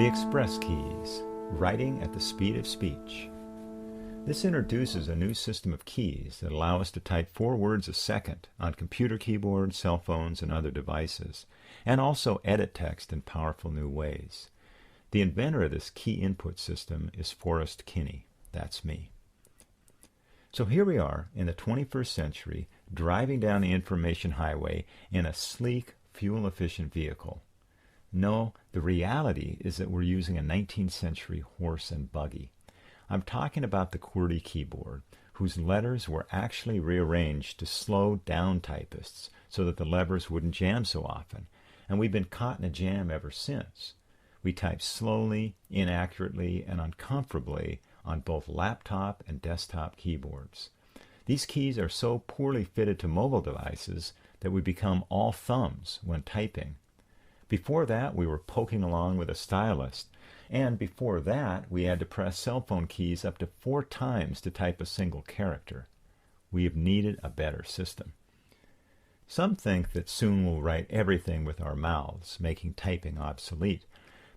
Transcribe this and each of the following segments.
Express keys, writing at the speed of speech. This introduces a new system of keys that allow us to type 4 words a second on computer keyboards, cell phones, and other devices, and also edit text in powerful new ways. The inventor of this key input system is Forrest Kinney. That's me. So here we are in the 21st century, driving down the information highway in a sleek, fuel-efficient vehicle. No, the reality is that we're using a 19th century horse and buggy. I'm talking about the QWERTY keyboard, whose letters were actually rearranged to slow down typists so that the levers wouldn't jam so often, and we've been caught in a jam ever since. We type slowly, inaccurately, and uncomfortably on both laptop and desktop keyboards. These keys are so poorly fitted to mobile devices that we become all thumbs when typing. Before that, we were poking along with a stylus, and before that, we had to press cell phone keys up to 4 times to type a single character. We have needed a better system. Some think that soon we'll write everything with our mouths, making typing obsolete.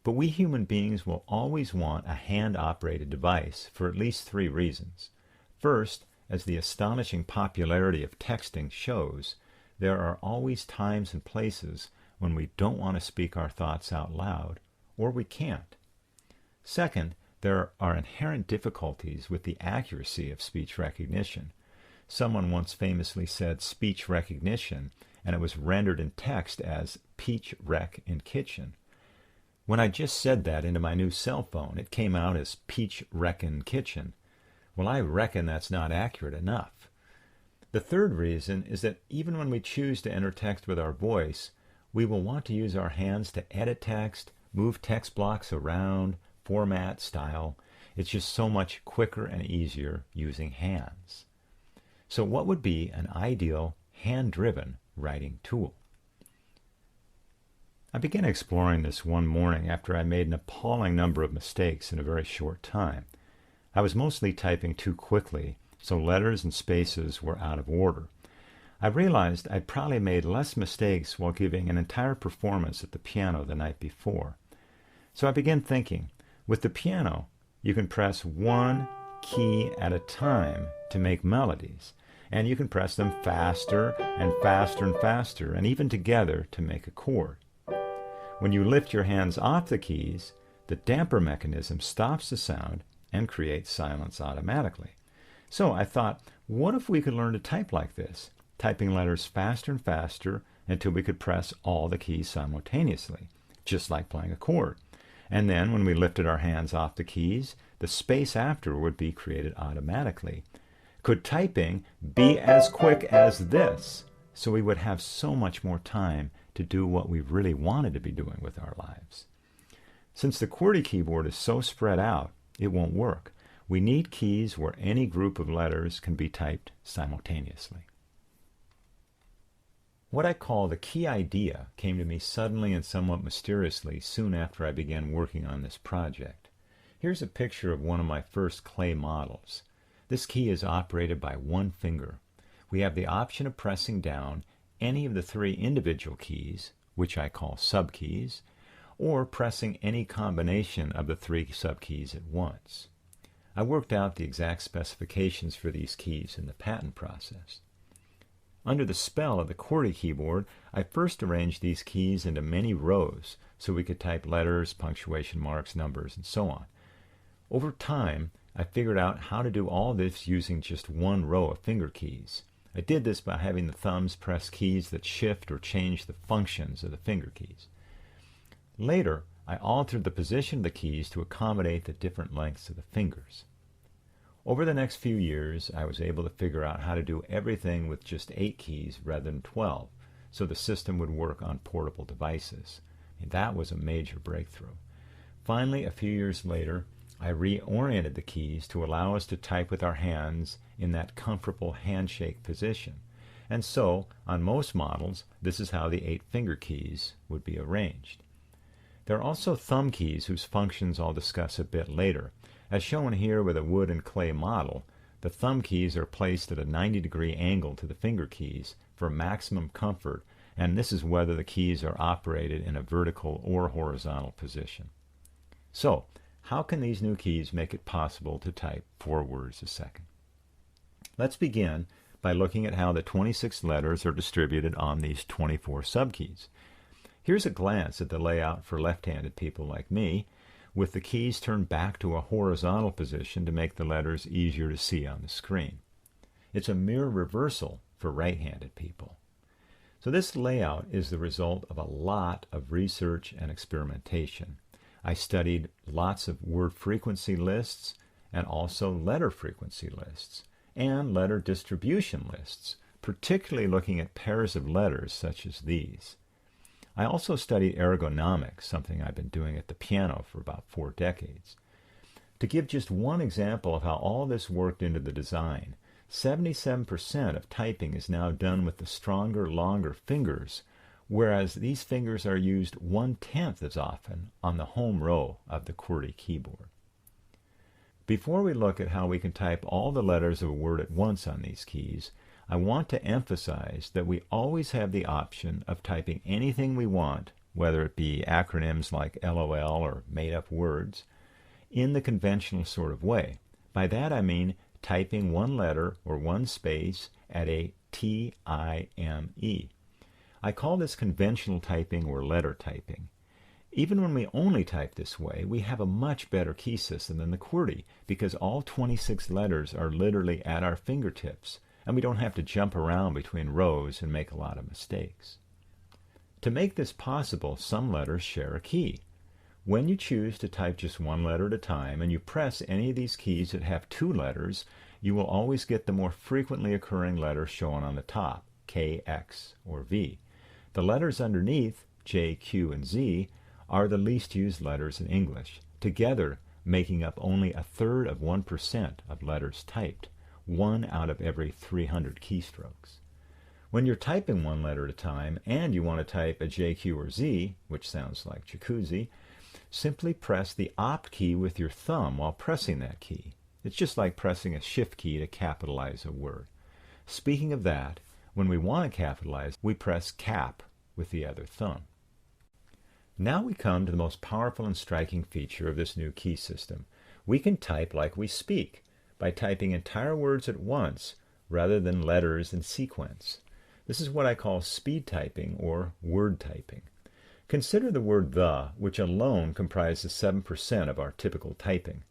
But we human beings will always want a hand-operated device for at least 3 reasons. First, as the astonishing popularity of texting shows, there are always times and places when we don't want to speak our thoughts out loud, or we can't. Second, there are inherent difficulties with the accuracy of speech recognition. Someone once famously said speech recognition, and it was rendered in text as peach wreck in kitchen. When I just said that into my new cell phone, it came out as peach wreckin' kitchen. Well, I reckon that's not accurate enough. The third reason is that even when we choose to enter text with our voice, we will want to use our hands to edit text, move text blocks around, format, style. It's just so much quicker and easier using hands. So what would be an ideal hand-driven writing tool? I began exploring this one morning after I made an appalling number of mistakes in a very short time. I was mostly typing too quickly, so letters and spaces were out of order. I realized I'd probably made less mistakes while giving an entire performance at the piano the night before. So I began thinking, with the piano, you can press 1 key at a time to make melodies, and you can press them faster and faster and faster, and even together to make a chord. When you lift your hands off the keys, the damper mechanism stops the sound and creates silence automatically. So I thought, what if we could learn to type like this, typing letters faster and faster until we could press all the keys simultaneously, just like playing a chord. And then when we lifted our hands off the keys, the space after would be created automatically. Could typing be as quick as this? So we would have so much more time to do what we really wanted to be doing with our lives. Since the QWERTY keyboard is so spread out, it won't work. We need keys where any group of letters can be typed simultaneously. What I call the key idea came to me suddenly and somewhat mysteriously soon after I began working on this project. Here's a picture of one of my first clay models. This key is operated by 1 finger. We have the option of pressing down any of the 3 individual keys, which I call subkeys, or pressing any combination of the 3 subkeys at once. I worked out the exact specifications for these keys in the patent process. Under the spell of the QWERTY keyboard, I first arranged these keys into many rows so we could type letters, punctuation marks, numbers, and so on. Over time, I figured out how to do all this using just 1 row of finger keys. I did this by having the thumbs press keys that shift or change the functions of the finger keys. Later, I altered the position of the keys to accommodate the different lengths of the fingers. Over the next few years, I was able to figure out how to do everything with just 8 keys rather than 12, so the system would work on portable devices. And that was a major breakthrough. Finally, a few years later, I reoriented the keys to allow us to type with our hands in that comfortable handshake position. And so, on most models, this is how the 8 finger keys would be arranged. There are also thumb keys whose functions I'll discuss a bit later. As shown here with a wood and clay model, the thumb keys are placed at a 90-degree angle to the finger keys for maximum comfort, and this is whether the keys are operated in a vertical or horizontal position. So, how can these new keys make it possible to type 4 words a second? Let's begin by looking at how the 26 letters are distributed on these 24 subkeys. Here's a glance at the layout for left-handed people like me, with the keys turned back to a horizontal position to make the letters easier to see on the screen. It's a mere reversal for right-handed people. So this layout is the result of a lot of research and experimentation. I studied lots of word frequency lists and also letter frequency lists and letter distribution lists, particularly looking at pairs of letters such as these. I also studied ergonomics, something I've been doing at the piano for about 4 decades. To give just one example of how all this worked into the design, 77% of typing is now done with the stronger, longer fingers, whereas these fingers are used 1/10 as often on the home row of the QWERTY keyboard. Before we look at how we can type all the letters of a word at once on these keys, I want to emphasize that we always have the option of typing anything we want, whether it be acronyms like LOL or made-up words, in the conventional sort of way. By that I mean typing one letter or one space at a T-I-M-E. I call this conventional typing or letter typing. Even when we only type this way, we have a much better key system than the QWERTY because all 26 letters are literally at our fingertips, and we don't have to jump around between rows and make a lot of mistakes. To make this possible, some letters share a key. When you choose to type just one letter at a time and you press any of these keys that have 2 letters, you will always get the more frequently occurring letter shown on the top, K, X, or V. The letters underneath, J, Q, and Z, are the least used letters in English, together making up only 1/3 of 1% of letters typed, 1 out of every 300 keystrokes. When you're typing one letter at a time and you want to type a J, Q, or Z, which sounds like jacuzzi, simply press the Opt key with your thumb while pressing that key. It's just like pressing a Shift key to capitalize a word. Speaking of that, when we want to capitalize, we press Cap with the other thumb. Now we come to the most powerful and striking feature of this new key system. We can type like we speak, by typing entire words at once rather than letters in sequence. This is what I call speed typing or word typing. Consider the word the, which alone comprises 7% of our typical typing.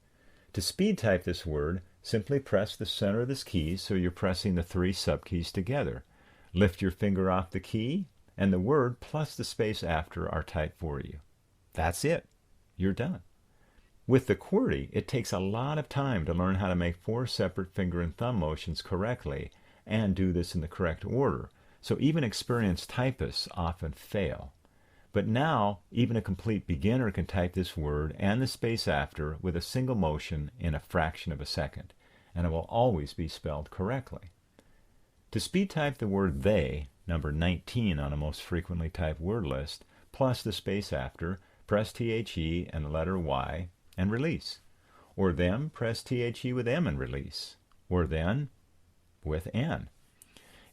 To speed type this word, simply press the center of this key so you're pressing the 3 subkeys together. Lift your finger off the key, and the word plus the space after are typed for you. That's it. You're done. With the QWERTY, it takes a lot of time to learn how to make 4 separate finger and thumb motions correctly and do this in the correct order, so even experienced typists often fail. But now, even a complete beginner can type this word and the space after with a single motion in a fraction of a second, and it will always be spelled correctly. To speed type the word they, number 19 on a most frequently typed word list, plus the space after, press THE and the letter Y and release. Or them, press THE with M and release. Or then with N.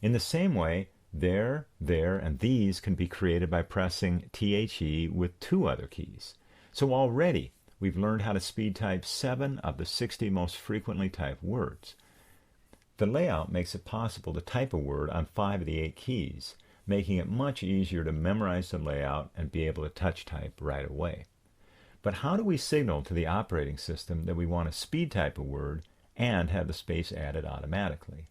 In the same way, there, and these can be created by pressing THE with 2 other keys. So already, we've learned how to speed type 7 of the 60 most frequently typed words. The layout makes it possible to type a word on 5 of the 8 keys, making it much easier to memorize the layout and be able to touch type right away. But how do we signal to the operating system that we want to speed type a word and have the space added automatically?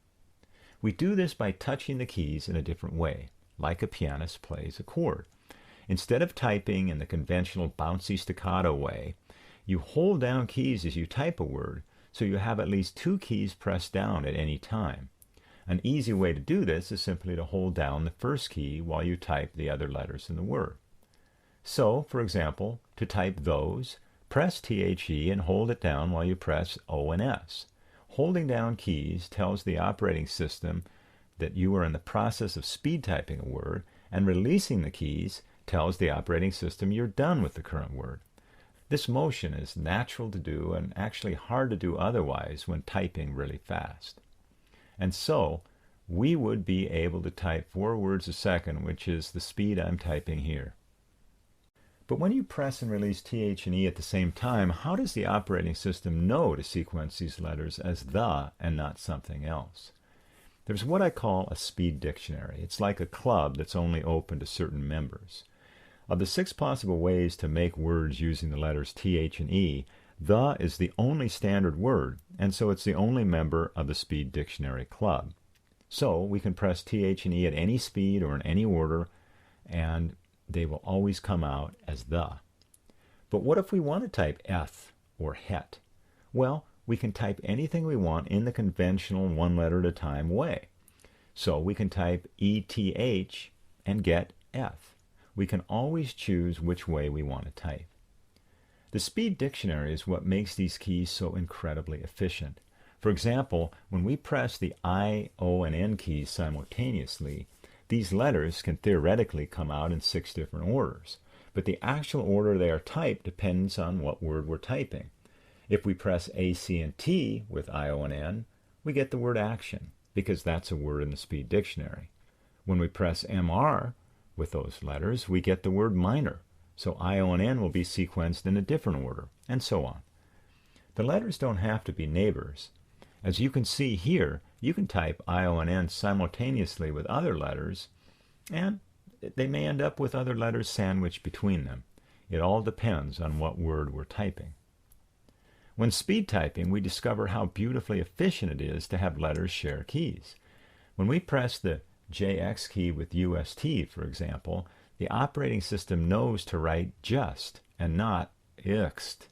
We do this by touching the keys in a different way, like a pianist plays a chord. Instead of typing in the conventional bouncy staccato way, you hold down keys as you type a word, so you have at least 2 keys pressed down at any time. An easy way to do this is simply to hold down the first key while you type the other letters in the word. So, for example, to type those, press THE and hold it down while you press O and S. Holding down keys tells the operating system that you are in the process of speed typing a word, and releasing the keys tells the operating system you're done with the current word. This motion is natural to do and actually hard to do otherwise when typing really fast. And so, we would be able to type 4 words a second, which is the speed I'm typing here. But when you press and release TH and E at the same time, how does the operating system know to sequence these letters as the and not something else? There's what I call a speed dictionary. It's like a club that's only open to certain members. Of the 6 possible ways to make words using the letters TH and E, the is the only standard word, and so it's the only member of the speed dictionary club. So we can press TH and E at any speed or in any order, and they will always come out as the. But what if we want to type eth or het? Well, we can type anything we want in the conventional one letter at a time way. So we can type ETH and get eth. We can always choose which way we want to type. The speed dictionary is what makes these keys so incredibly efficient. For example, when we press the I, O, and N keys simultaneously, these letters can theoretically come out in 6 different orders, but the actual order they are typed depends on what word we're typing. If we press A, C, and T with I, O, and N, we get the word action, because that's a word in the speed dictionary. When we press MR with those letters, we get the word minor, so I, O, and N will be sequenced in a different order, and so on. The letters don't have to be neighbors. As you can see here, you can type I, O, and N simultaneously with other letters, and they may end up with other letters sandwiched between them. It all depends on what word we're typing. When speed typing, we discover how beautifully efficient it is to have letters share keys. When we press the JX key with UST, for example, the operating system knows to write just and not ixt.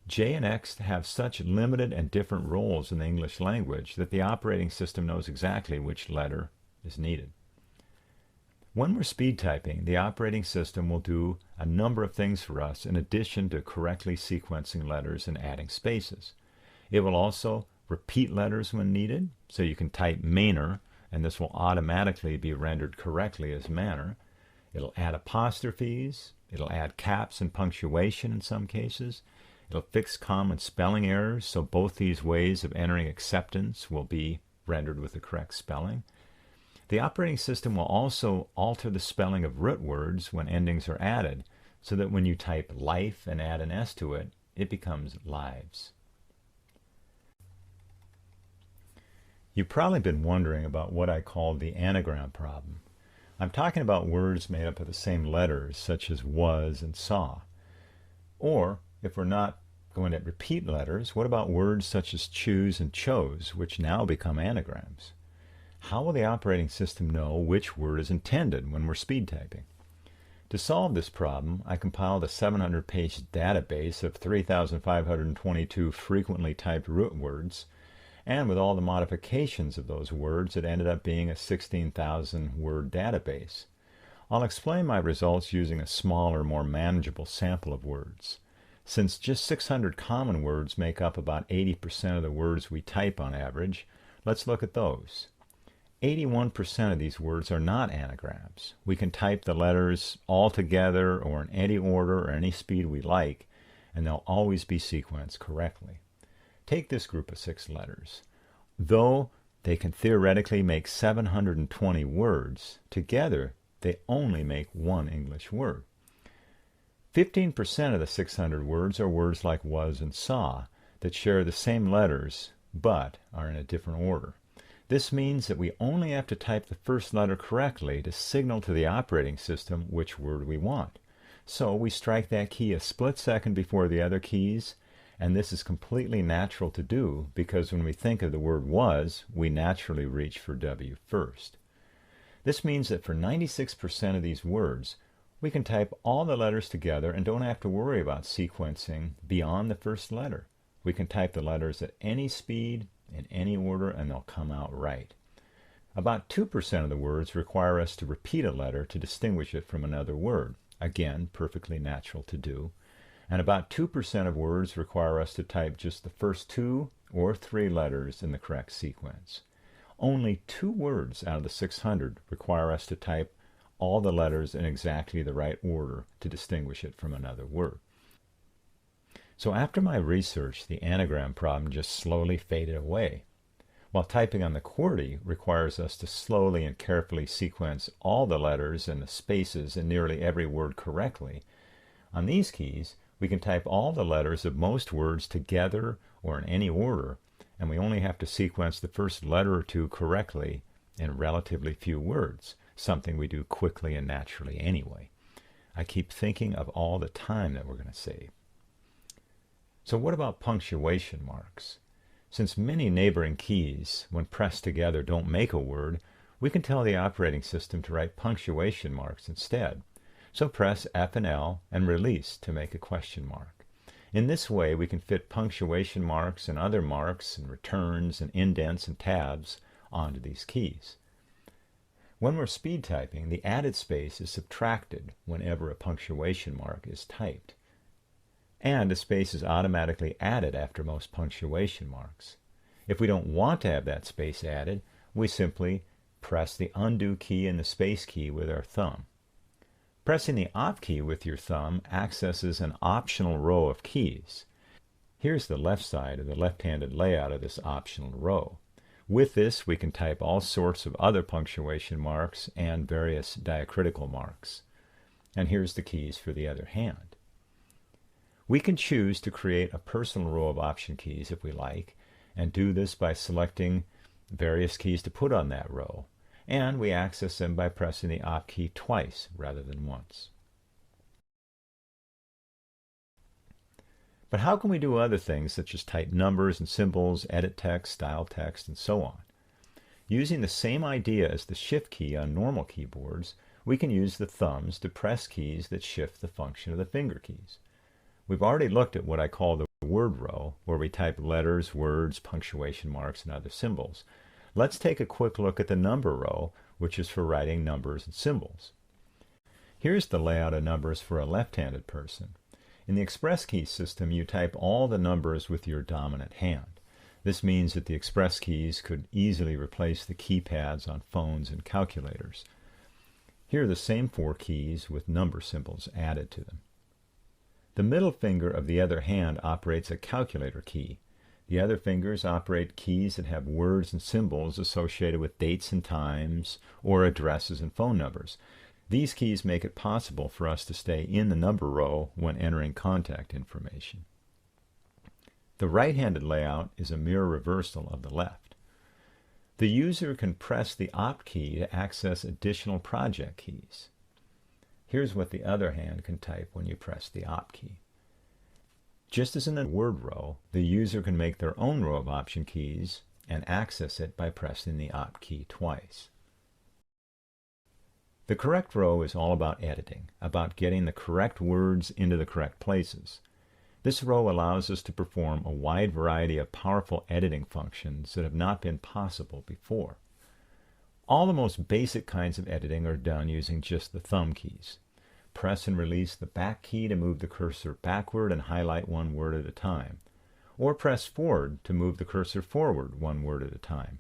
J and X have such limited and different roles in the English language that the operating system knows exactly which letter is needed. When we're speed typing, the operating system will do a number of things for us in addition to correctly sequencing letters and adding spaces. It will also repeat letters when needed, so you can type manor, and this will automatically be rendered correctly as manner. It'll add apostrophes, it'll add caps and punctuation in some cases. It'll fix common spelling errors, so both these ways of entering acceptance will be rendered with the correct spelling. The operating system will also alter the spelling of root words when endings are added, so that when you type life and add an S to it, it becomes lives. You've probably been wondering about what I call the anagram problem. I'm talking about words made up of the same letters, such as was and saw. Or, if we're not going to repeat letters, what about words such as choose and chose, which now become anagrams? How will the operating system know which word is intended when we're speed typing? To solve this problem, I compiled a 700-page database of 3,522 frequently typed root words, and with all the modifications of those words, it ended up being a 16,000-word database. I'll explain my results using a smaller, more manageable sample of words. Since just 600 common words make up about 80% of the words we type on average, let's look at those. 81% of these words are not anagrams. We can type the letters all together or in any order or any speed we like, and they'll always be sequenced correctly. Take this group of 6 letters. Though they can theoretically make 720 words, together they only make one English word. 15% of the 600 words are words like was and saw that share the same letters but are in a different order. This means that we only have to type the first letter correctly to signal to the operating system which word we want. So we strike that key a split second before the other keys, and this is completely natural to do because when we think of the word was, we naturally reach for W first. This means that for 96% of these words, we can type all the letters together and don't have to worry about sequencing beyond the first letter. We can type the letters at any speed, in any order, and they'll come out right. About 2% of the words require us to repeat a letter to distinguish it from another word. Again, perfectly natural to do. And about 2% of words require us to type just the first 2 or 3 letters in the correct sequence. Only 2 words out of the 600 require us to type all the letters in exactly the right order to distinguish it from another word. So after my research, the anagram problem just slowly faded away. While typing on the QWERTY requires us to slowly and carefully sequence all the letters and the spaces in nearly every word correctly, On these keys, we can type all the letters of most words together or in any order, and we only have to sequence the first letter or two correctly in relatively few words, something we do quickly and naturally anyway. I keep thinking of all the time that we're going to save. So what about punctuation marks? Since many neighboring keys, when pressed together, don't make a word, we can tell the operating system to write punctuation marks instead. So press F and L and release to make a question mark. In this way, we can fit punctuation marks and other marks and returns and indents and tabs onto these keys. When we're speed typing, the added space is subtracted whenever a punctuation mark is typed. And a space is automatically added after most punctuation marks. If we don't want to have that space added, we simply press the undo key and the space key with our thumb. Pressing the Op key with your thumb accesses an optional row of keys. Here's the left side of the left-handed layout of this optional row. With this, we can type all sorts of other punctuation marks and various diacritical marks. And here's the keys for the other hand. We can choose to create a personal row of option keys if we like, and do this by selecting various keys to put on that row. And we access them by pressing the Op key twice rather than once. But how can we do other things such as type numbers and symbols, edit text, style text, and so on? Using the same idea as the Shift key on normal keyboards, we can use the thumbs to press keys that shift the function of the finger keys. We've already looked at what I call the word row, where we type letters, words, punctuation marks, and other symbols. Let's take a quick look at the number row, which is for writing numbers and symbols. Here's the layout of numbers for a left-handed person. In the Express key system, you type all the numbers with your dominant hand. This means that the Express keys could easily replace the keypads on phones and calculators. Here are the same 4 keys with number symbols added to them. The middle finger of the other hand operates a calculator key. The other fingers operate keys that have words and symbols associated with dates and times or addresses and phone numbers. These keys make it possible for us to stay in the number row when entering contact information. The right-handed layout is a mirror reversal of the left. The user can press the Opt key to access additional project keys. Here's what the other hand can type when you press the Opt key. Just as in the word row, the user can make their own row of option keys and access it by pressing the Opt key twice. The correct row is all about editing, about getting the correct words into the correct places. This row allows us to perform a wide variety of powerful editing functions that have not been possible before. All the most basic kinds of editing are done using just the thumb keys. Press and release the back key to move the cursor backward and highlight one word at a time, or press forward to move the cursor forward one word at a time.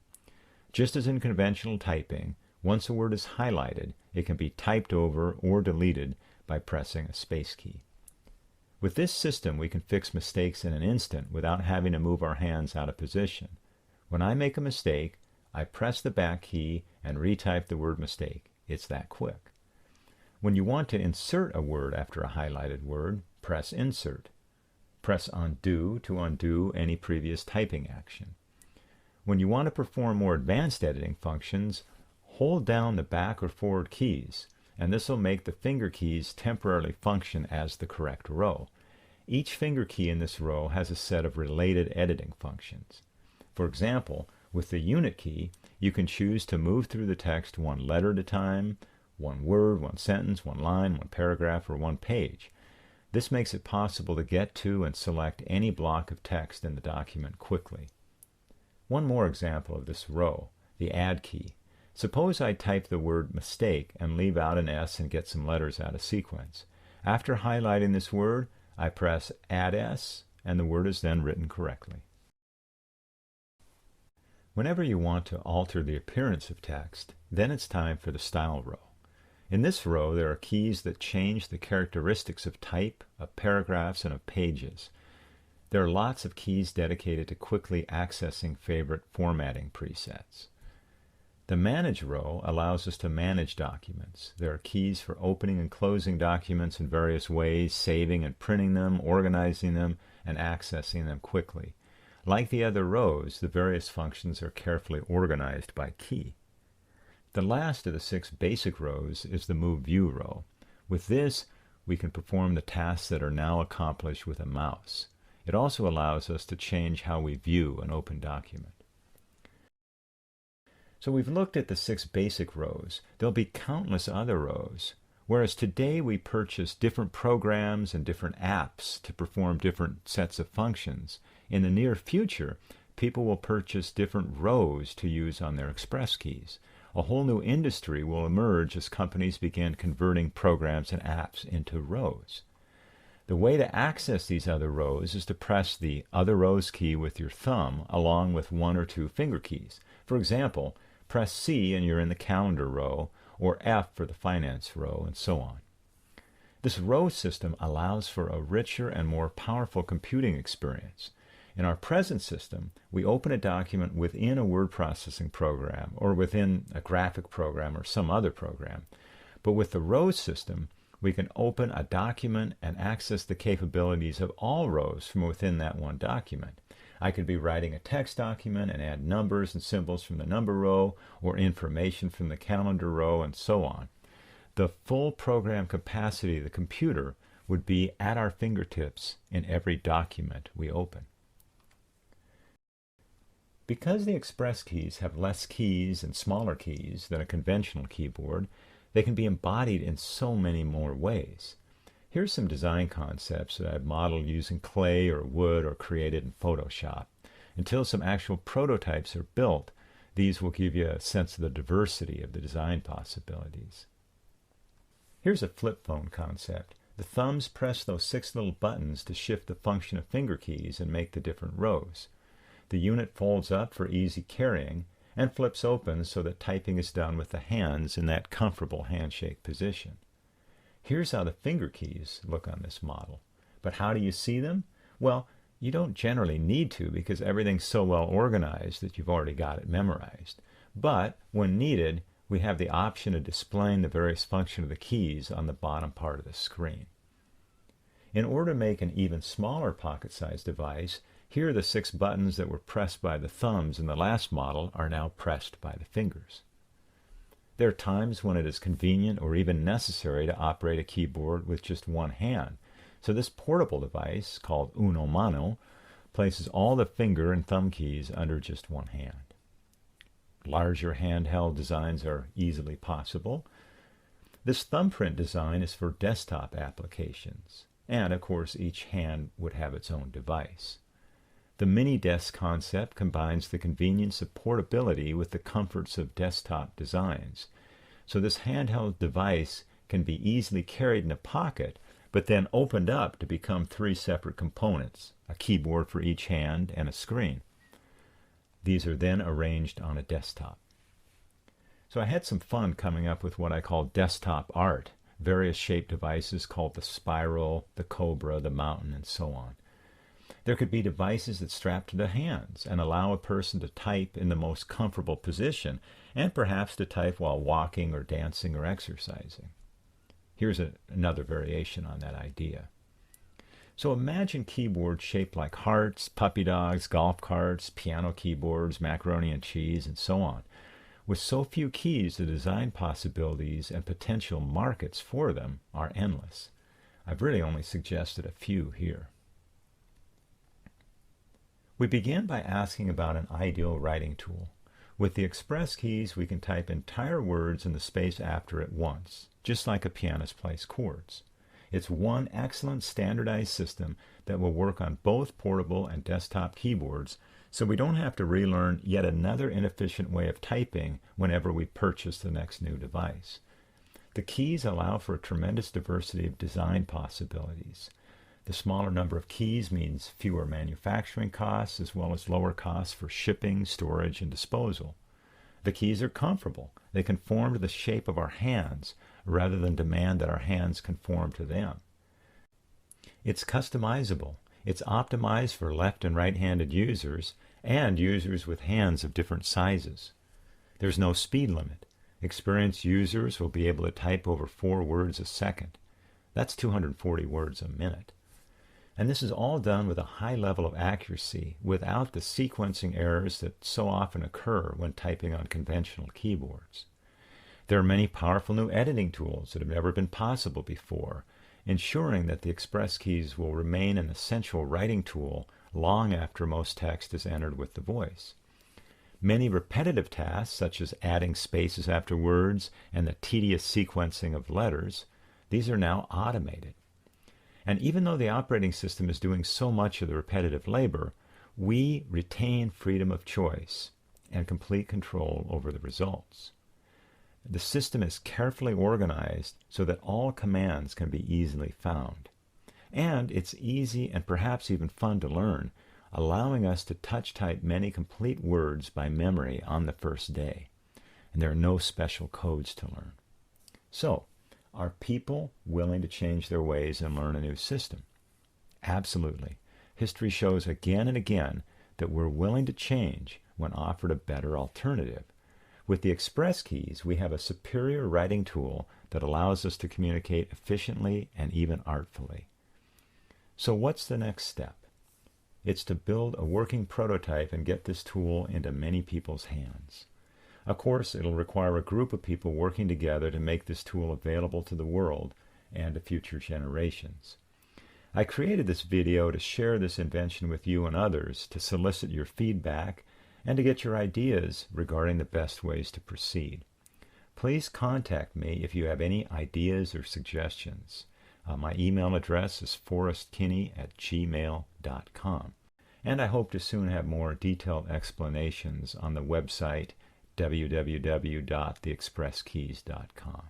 Just as in conventional typing, once a word is highlighted, it can be typed over or deleted by pressing a space key. With this system, we can fix mistakes in an instant without having to move our hands out of position. When I make a mistake, I press the back key and retype the word mistake. It's that quick. When you want to insert a word after a highlighted word, press Insert. Press Undo to undo any previous typing action. When you want to perform more advanced editing functions, hold down the back or forward keys, and this will make the finger keys temporarily function as the correct row. Each finger key in this row has a set of related editing functions. For example, with the Unit key, you can choose to move through the text one letter at a time, one word, one sentence, one line, one paragraph, or one page. This makes it possible to get to and select any block of text in the document quickly. One more example of this row, the Add key. Suppose I type the word mistake and leave out an S and get some letters out of sequence. After highlighting this word, I press Add S, and the word is then written correctly. Whenever you want to alter the appearance of text, then it's time for the Style row. In this row, there are keys that change the characteristics of type, of paragraphs, and of pages. There are lots of keys dedicated to quickly accessing favorite formatting presets. The Manage row allows us to manage documents. There are keys for opening and closing documents in various ways, saving and printing them, organizing them, and accessing them quickly. Like the other rows, the various functions are carefully organized by key. The last of the 6 basic rows is the Move View row. With this, we can perform the tasks that are now accomplished with a mouse. It also allows us to change how we view an open document. So we've looked at the 6 basic rows. There'll be countless other rows. Whereas today we purchase different programs and different apps to perform different sets of functions, in the near future, people will purchase different rows to use on their Express keys. A whole new industry will emerge as companies begin converting programs and apps into rows. The way to access these other rows is to press the Other Rows key with your thumb along with 1 or 2 finger keys. For example, press C and you're in the Calendar row, or F for the Finance row, and so on. This row system allows for a richer and more powerful computing experience. In our present system, we open a document within a word processing program or within a graphic program or some other program. But with the row system, we can open a document and access the capabilities of all rows from within that one document. I could be writing a text document and add numbers and symbols from the number row or information from the calendar row and so on. The full program capacity of the computer would be at our fingertips in every document we open. Because the Express keys have less keys and smaller keys than a conventional keyboard, they can be embodied in so many more ways. Here's some design concepts that I've modeled using clay or wood or created in Photoshop. Until some actual prototypes are built, these will give you a sense of the diversity of the design possibilities. Here's a flip phone concept. The thumbs press those 6 little buttons to shift the function of finger keys and make the different rows. The unit folds up for easy carrying and flips open so that typing is done with the hands in that comfortable handshake position. Here's how the finger keys look on this model. But how do you see them? Well, you don't generally need to because everything's so well organized that you've already got it memorized. But when needed, we have the option of displaying the various functions of the keys on the bottom part of the screen. In order to make an even smaller pocket-sized device, here are the 6 buttons that were pressed by the thumbs in the last model are now pressed by the fingers. There are times when it is convenient or even necessary to operate a keyboard with just one hand. So this portable device, called Uno Mano, places all the finger and thumb keys under just one hand. Larger handheld designs are easily possible. This thumbprint design is for desktop applications. And of course, each hand would have its own device. The mini desk concept combines the convenience of portability with the comforts of desktop designs. So this handheld device can be easily carried in a pocket, but then opened up to become 3 separate components, a keyboard for each hand and a screen. These are then arranged on a desktop. So I had some fun coming up with what I call desktop art, various shaped devices called the spiral, the cobra, the mountain, and so on. There could be devices that strap to the hands and allow a person to type in the most comfortable position and perhaps to type while walking or dancing or exercising. Here's another variation on that idea. So imagine keyboards shaped like hearts, puppy dogs, golf carts, piano keyboards, macaroni and cheese, and so on. With so few keys, the design possibilities and potential markets for them are endless. I've really only suggested a few here. We begin by asking about an ideal writing tool. With the Express keys, we can type entire words in the space after at once, just like a pianist plays chords. It's one excellent standardized system that will work on both portable and desktop keyboards, so we don't have to relearn yet another inefficient way of typing whenever we purchase the next new device. The keys allow for a tremendous diversity of design possibilities. The smaller number of keys means fewer manufacturing costs as well as lower costs for shipping, storage, and disposal. The keys are comfortable. They conform to the shape of our hands rather than demand that our hands conform to them. It's customizable. It's optimized for left and right-handed users and users with hands of different sizes. There's no speed limit. Experienced users will be able to type over 4 words a second. That's 240 words a minute. And this is all done with a high level of accuracy without the sequencing errors that so often occur when typing on conventional keyboards. There are many powerful new editing tools that have never been possible before, ensuring that the Express keys will remain an essential writing tool long after most text is entered with the voice. Many repetitive tasks, such as adding spaces after words and the tedious sequencing of letters, these are now automated. And even though the operating system is doing so much of the repetitive labor, we retain freedom of choice and complete control over the results. The system is carefully organized so that all commands can be easily found. And it's easy and perhaps even fun to learn, allowing us to touch type many complete words by memory on the first day. And there are no special codes to learn. So, are people willing to change their ways and learn a new system? Absolutely. History shows again and again that we're willing to change when offered a better alternative. With the Express keys, we have a superior writing tool that allows us to communicate efficiently and even artfully. So what's the next step? It's to build a working prototype and get this tool into many people's hands. Of course, it'll require a group of people working together to make this tool available to the world and to future generations. I created this video to share this invention with you and others, to solicit your feedback, and to get your ideas regarding the best ways to proceed. Please contact me if you have any ideas or suggestions. My email address is forrestkinney@gmail.com. And I hope to soon have more detailed explanations on the website www.theexpresskeys.com.